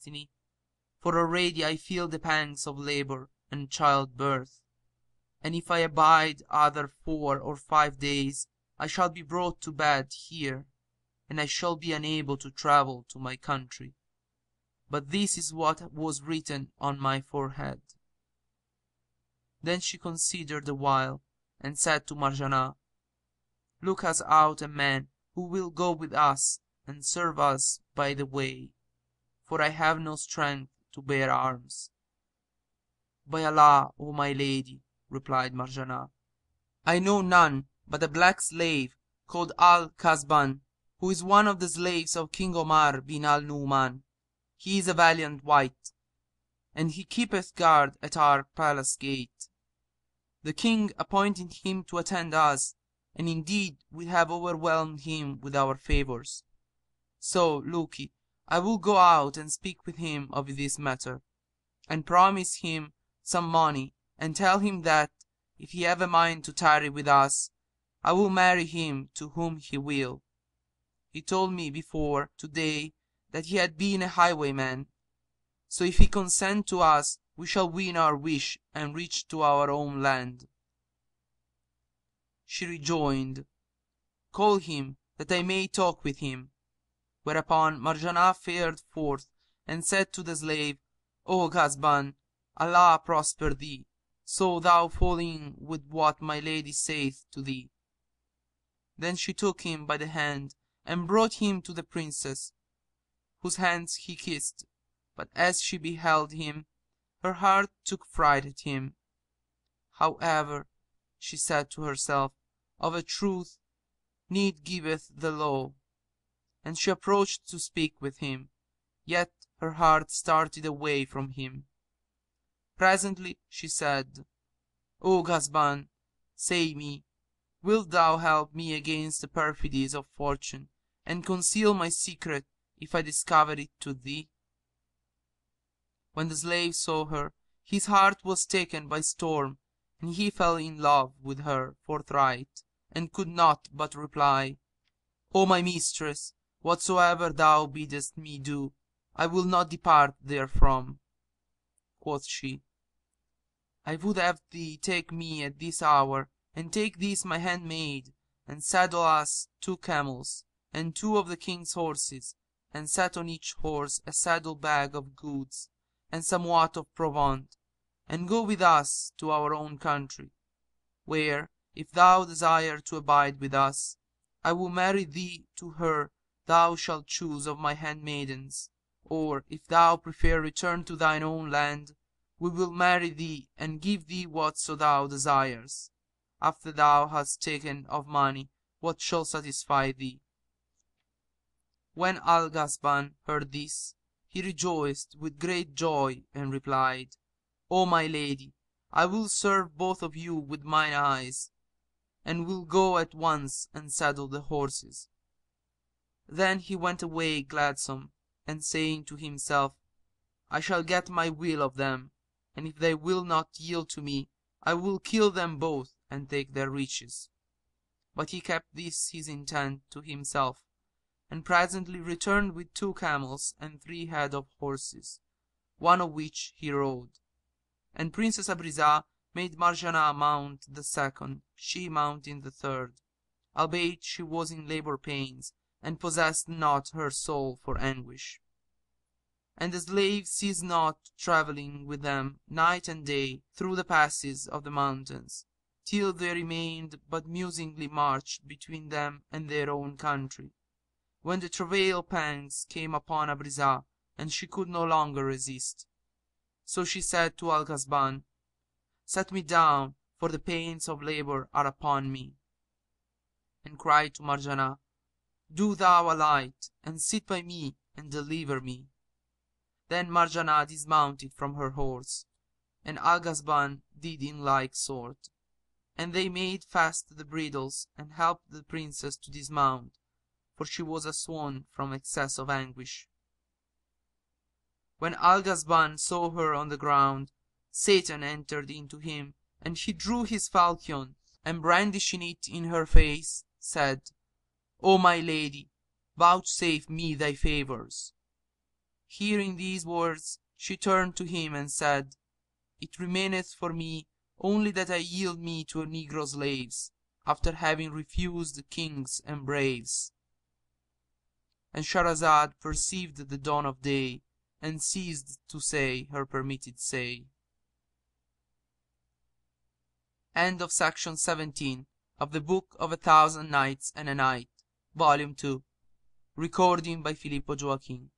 destiny, for already I feel the pangs of labor and childbirth, and if I abide other 4 or 5 days, I shall be brought to bed here, and I shall be unable to travel to my country. But this is what was written on my forehead." Then she considered a while, and said to Marjanah, "Look us out a man who will go with us and serve us by the way, for I have no strength to bear arms." "By Allah, O my lady," replied Marjanah, "I know none but a black slave called Al-Kasban, who is one of the slaves of King Omar bin al-Nu'man. He is a valiant wight, and he keepeth guard at our palace gate. The king appointed him to attend us, and indeed we have overwhelmed him with our favors. So, look'ee, I will go out and speak with him of this matter, and promise him some money, and tell him that, if he have a mind to tarry with us, I will marry him to whom he will. He told me before to-day that he had been a highwayman. So if he consent to us, we shall win our wish and reach to our own land." She rejoined, "Call him, that I may talk with him." Whereupon Marjanah fared forth and said to the slave, "O Kasban, Allah prosper thee, so thou fall in with what my lady saith to thee." Then she took him by the hand and brought him to the princess, whose hands he kissed. But as she beheld him, her heart took fright at him. "However," she said to herself, "of a truth, need giveth the law." And she approached to speak with him, yet her heart started away from him. Presently she said, "O Kasban, say me, wilt thou help me against the perfidies of fortune, and conceal my secret if I discover it to thee?" When the slave saw her, his heart was taken by storm, and he fell in love with her forthright, and could not but reply, "O my mistress, whatsoever thou biddest me do, I will not depart therefrom." Quoth she, "I would have thee take me at this hour, and take this my handmaid, and saddle us 2 camels, and 2 of the king's horses, and set on each horse a saddle bag of goods, and somewhat of provaunt, and go with us to our own country, where, if thou desire to abide with us, I will marry thee to her thou shalt choose of my handmaidens, or, if thou prefer return to thine own land, we will marry thee and give thee whatso thou desires, after thou hast taken of money what shall satisfy thee." When Al-Ghazban heard this, he rejoiced with great joy and replied, "O my lady, I will serve both of you with mine eyes, and will go at once and saddle the horses." Then he went away gladsome, and saying to himself, "I shall get my will of them, and if they will not yield to me, I will kill them both and take their riches." But he kept this his intent to himself, and presently returned with 2 camels and 3 head of horses, one of which he rode. And Princess Abrizah made Marjanah mount the second, she mounting the third, albeit she was in labor pains, and possessed not her soul for anguish. And the slave ceased not travelling with them night and day through the passes of the mountains, till they remained but musingly marched between them and their own country, when the travail pangs came upon Abrizah, and she could no longer resist. So she said to Al-Ghazban, "Set me down, for the pains of labor are upon me," and cried to Marjanah, "Do thou alight, and sit by me, and deliver me." Then Marjanah dismounted from her horse, and Al-Ghazban did in like sort, and they made fast the bridles, and helped the princess to dismount, for she was aswoon from excess of anguish. When Al-Ghazban saw her on the ground, Satan entered into him, and he drew his falchion, and brandishing it in her face, said, "O my lady, vouchsafe me thy favours." Hearing these words, she turned to him and said, "It remaineth for me only that I yield me to negro slaves, after having refused the king's embrace"—And Shahrazad perceived the dawn of day and ceased to say her permitted say. End of Section 17 of the Book of 1000 Nights and a Night, Volume 2. Recording by Filippo Joachim.